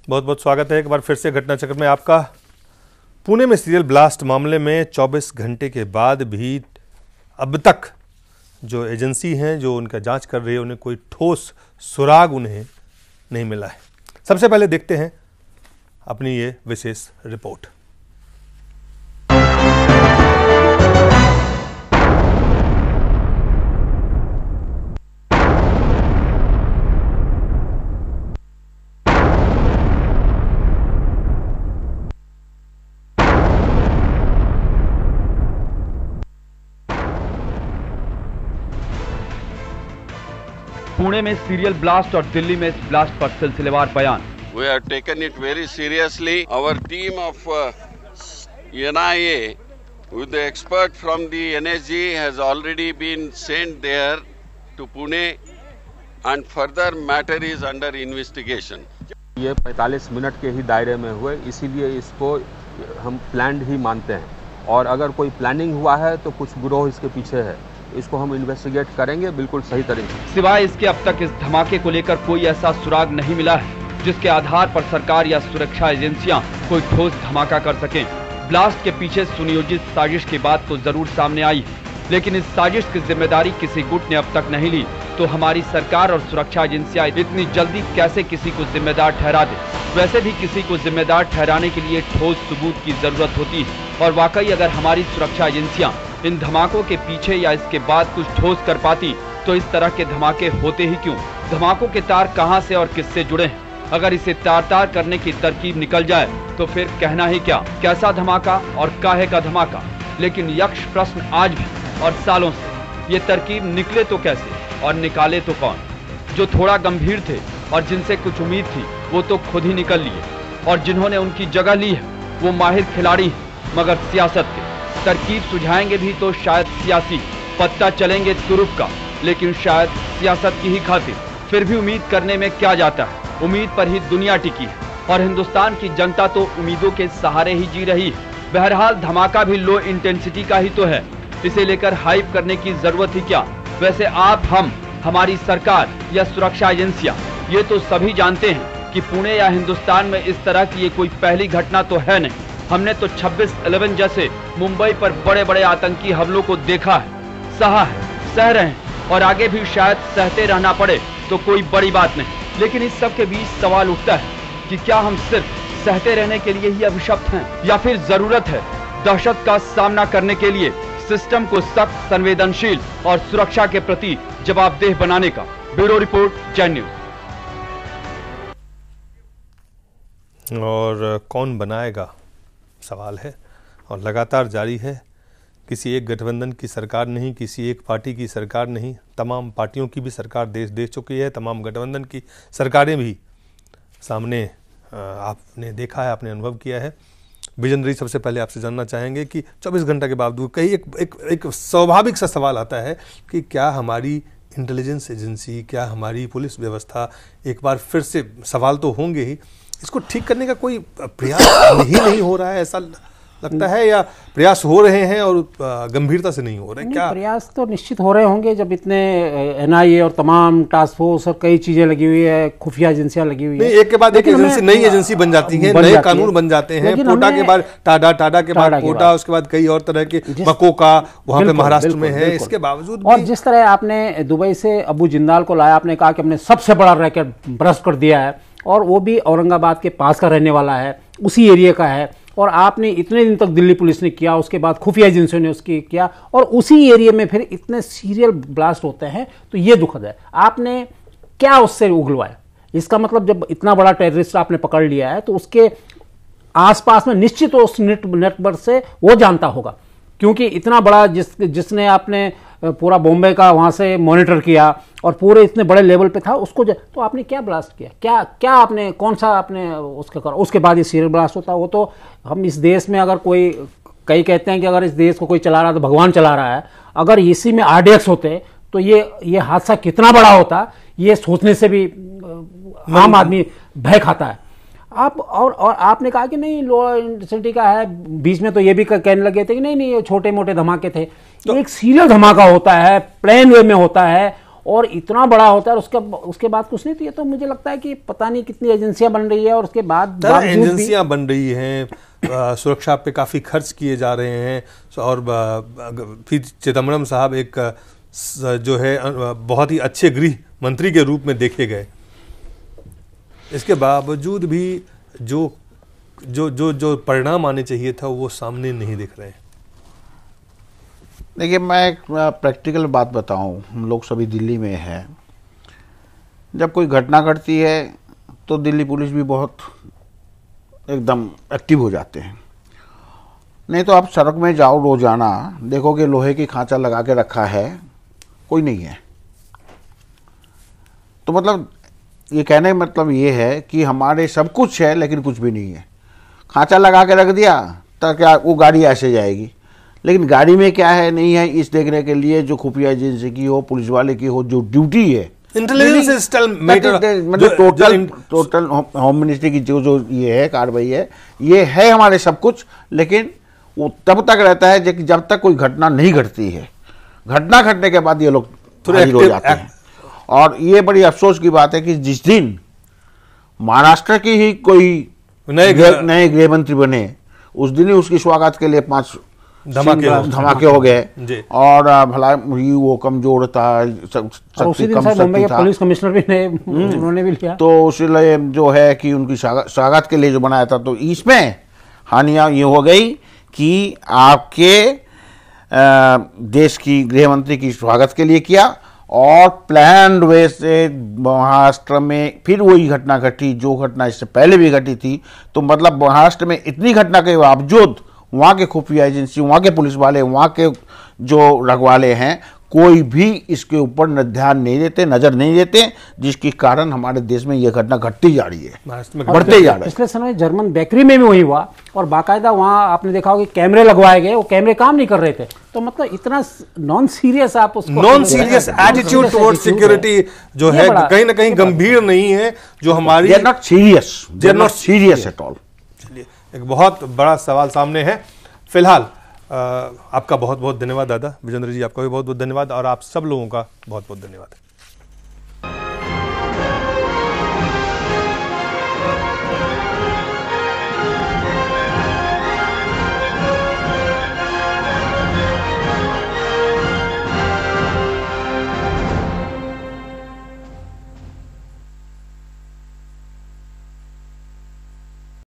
बहुत बहुत स्वागत है एक बार फिर से घटना चक्र में आपका। पुणे में सीरियल ब्लास्ट मामले में 24 घंटे के बाद भी अब तक जो एजेंसी हैं जो उनका जांच कर रही है उन्हें कोई ठोस सुराग उन्हें नहीं मिला है। सबसे पहले देखते हैं अपनी ये विशेष रिपोर्ट। पुणे में सीरियल ब्लास्ट और दिल्ली में इस ब्लास्ट पर सिलसिलेवार बयान। We have taken it very seriously. Our team of NIA with the expert from the NSG has already been sent there to Pune and further matter is under investigation. ये 45 minute के ही दायरे में हुए, इसीलिए इसको हम प्लान्ड ही मानते हैं और अगर कोई प्लानिंग हुआ है तो कुछ गिरोह इसके पीछे है, इसको हम इन्वेस्टिगेट करेंगे बिल्कुल सही तरीके से। सिवाय इसके अब तक इस धमाके को लेकर कोई ऐसा सुराग नहीं मिला है जिसके आधार पर सरकार या सुरक्षा एजेंसियां कोई ठोस धमाका कर सकें। ब्लास्ट के पीछे सुनियोजित साजिश की बात तो जरूर सामने आई है, लेकिन इस साजिश की जिम्मेदारी किसी गुट ने अब तक नहीं ली, तो हमारी सरकार और सुरक्षा एजेंसियां इतनी जल्दी कैसे किसी को जिम्मेदार ठहरा दे। वैसे भी किसी को जिम्मेदार ठहराने के लिए ठोस सबूत की जरूरत होती है और वाकई अगर हमारी सुरक्षा एजेंसियां इन धमाकों के पीछे या इसके बाद कुछ ठोस कर पाती तो इस तरह के धमाके होते ही क्यों। धमाकों के तार कहां से और किससे जुड़े हैं, अगर इसे तार करने की तरकीब निकल जाए तो फिर कहना ही क्या, कैसा धमाका और काहे का धमाका। लेकिन यक्ष प्रश्न आज भी और सालों से, ये तरकीब निकले तो कैसे और निकाले तो कौन। जो थोड़ा गंभीर थे और जिनसे कुछ उम्मीद थी वो तो खुद ही निकल लिए, और जिन्होंने उनकी जगह ली है वो माहिर खिलाड़ी हैं मगर सियासत के। तरकीब सुझाएंगे भी तो शायद सियासी, पत्ता चलेंगे तुरुप का, लेकिन शायद सियासत की ही खातिर। फिर भी उम्मीद करने में क्या जाता है, उम्मीद पर ही दुनिया टिकी है और हिंदुस्तान की जनता तो उम्मीदों के सहारे ही जी रही है। बहरहाल धमाका भी लो इंटेंसिटी का ही तो है, इसे लेकर हाइप करने की जरूरत ही क्या। वैसे आप, हम, हमारी सरकार या सुरक्षा एजेंसियां ये तो सभी जानते हैं कि पुणे या हिंदुस्तान में इस तरह की ये कोई पहली घटना तो है नहीं। हमने तो 26/11 जैसे मुंबई पर बड़े बड़े आतंकी हमलों को देखा है, सहा है, सह रहे हैं और आगे भी शायद सहते रहना पड़े तो कोई बड़ी बात नहीं। लेकिन इस सब के बीच सवाल उठता है कि क्या हम सिर्फ सहते रहने के लिए ही अभिशप्त हैं या फिर जरूरत है दहशत का सामना करने के लिए सिस्टम को सख्त, संवेदनशील और सुरक्षा के प्रति जवाबदेह बनाने का। ब्यूरो रिपोर्ट, जय न्यूज। और कौन बनाएगा सवाल है और लगातार जारी है। किसी एक गठबंधन की सरकार नहीं, किसी एक पार्टी की सरकार नहीं, तमाम पार्टियों की भी सरकार देश दे चुकी है, तमाम गठबंधन की सरकारें भी सामने आपने देखा है, आपने अनुभव किया है। विजेंद्र, सबसे पहले आपसे जानना चाहेंगे कि 24 घंटे के बावजूद कहीं एक स्वाभाविक सा सवाल आता है कि क्या हमारी इंटेलिजेंस एजेंसी, क्या हमारी पुलिस व्यवस्था, एक बार फिर से सवाल तो होंगे ही, इसको ठीक करने का कोई प्रयास नहीं हो रहा है, ऐसा लगता है, या प्रयास हो रहे हैं और गंभीरता से नहीं हो रहे? क्या प्रयास तो निश्चित हो रहे होंगे जब इतने NIA और तमाम टास्क फोर्स और कई चीजें लगी हुई है, खुफिया एजेंसियां लगी हुई है, एक के बाद एक एजेंसी, नई एजेंसी बन जाती है, नए कानून बन जाते हैं। पोटा के बाद टाडा के बाद पोटा, उसके बाद कई और तरह के मकोका वहां पे महाराष्ट्र में है। इसके बावजूद और जिस तरह आपने दुबई से अबू जिंदाल को लाया, आपने कहा कि हमने सबसे बड़ा रैकेट ब्रस्ट कर दिया है और वो भी औरंगाबाद के पास का रहने वाला है, उसी एरिया का है, और आपने इतने दिन तक दिल्ली पुलिस ने किया, उसके बाद खुफिया एजेंसियों ने उसकी किया, और उसी एरिया में फिर इतने सीरियल ब्लास्ट होते हैं, तो ये दुखद है। आपने क्या उससे उगलवाया? इसका मतलब जब इतना बड़ा टेररिस्ट आपने पकड़ लिया है तो उसके आसपास में निश्चित उस नेटवर्क से वो जानता होगा, क्योंकि इतना बड़ा जिसने आपने पूरा बॉम्बे का वहां से मॉनिटर किया और पूरे इतने बड़े लेवल पे था, उसको तो आपने क्या ब्लास्ट किया, क्या आपने, कौन सा आपने उसके करा? उसके बाद ये सीरियल ब्लास्ट होता, वो तो हम इस देश में, अगर कोई, कई कहते हैं कि अगर इस देश को कोई चला रहा है तो भगवान चला रहा है, अगर इसी में RDX होते तो ये हादसा कितना बड़ा होता, ये सोचने से भी आम आदमी भय खाता है। आप और आपने कहा कि नहीं लो इंटेंसिटी का है, बीच में तो ये भी कहने लगे थे कि नहीं ये छोटे मोटे धमाके थे। तो एक सीरियल धमाका होता है, प्लेन वे में होता है, और इतना बड़ा होता है और उसके बाद कुछ नहीं। तो ये तो मुझे लगता है कि पता नहीं कितनी एजेंसियां बन रही है और उसके बाद एजेंसियां बन रही हैं, सुरक्षा पे काफ़ी खर्च किए जा रहे हैं, और फिर चिदम्बरम साहब एक जो है बहुत ही अच्छे गृह मंत्री के रूप में देखे गए। इसके बावजूद भी जो जो जो जो परिणाम आने चाहिए था वो सामने नहीं दिख रहे हैं। देखिए, मैं एक प्रैक्टिकल बात बताऊं, हम लोग सभी दिल्ली में हैं। जब कोई घटना घटती है तो दिल्ली पुलिस भी बहुत एकदम एक्टिव हो जाते हैं। नहीं तो आप सड़क में जाओ रोजाना, देखोगे लोहे की खांचा लगा के रखा है, कोई नहीं है। तो मतलब ये कहने का मतलब ये है कि हमारे सब कुछ है लेकिन कुछ भी नहीं है। खांचा लगा के रख दिया तो क्या वो गाड़ी ऐसे जाएगी, लेकिन गाड़ी में क्या है नहीं है इस देखने के लिए जो खुफिया एजेंसी की हो, पुलिस वाले की हो, जो ड्यूटी है, इंटेलिजेंस मतलब टोटल होम मिनिस्ट्री की जो ये है कार्रवाई है, ये है हमारे सब कुछ। लेकिन वो तब तक रहता है जब तक कोई घटना नहीं घटती है। घटना घटने के बाद ये लोग हाजिर हो जाते हैं। और ये बड़ी अफसोस की बात है कि जिस दिन महाराष्ट्र की ही कोई नए गृह मंत्री बने, उस दिन ही उसकी स्वागत के लिए 5 धमाके हो गए और भला वो कमजोर था, उसी दिन मुंबई के पुलिस कमिश्नर भी उन्होंने भी लिया। तो इसलिए जो है कि उनकी स्वागत के लिए जो बनाया था, तो इसमें हानियां ये हो गई कि आपके देश की गृह मंत्री की स्वागत के लिए किया और प्लान्ड वे से महाराष्ट्र में फिर वही घटना घटी जो घटना इससे पहले भी घटी थी। तो मतलब महाराष्ट्र में इतनी घटना के बावजूद वहाँ के खुफिया एजेंसी, वहाँ के पुलिस वाले, वहाँ के जो रखवाले हैं, कोई भी इसके ऊपर ध्यान नहीं देते, नजर नहीं देते, जिसके कारण हमारे देश में यह घटना घटती जा रही है, बढ़ते जा रही है। पिछले समय जर्मन बेकरी में भी वही हुआ और बाकायदा वहाँ आपने देखा होगा कैमरे लगवाए गए, वो कैमरे काम नहीं कर रहे थे। तो मतलब इतना नॉन सीरियस आप उसको non serious attitude towards security जो है कहीं ना कहीं गंभीर नहीं है, जो हमारी they are not serious at all. चलिए, एक बहुत बड़ा सवाल सामने है। फिलहाल आपका बहुत बहुत धन्यवाद दादा विजेंद्र जी, आपका भी बहुत बहुत धन्यवाद और आप सब लोगों का बहुत बहुत धन्यवाद।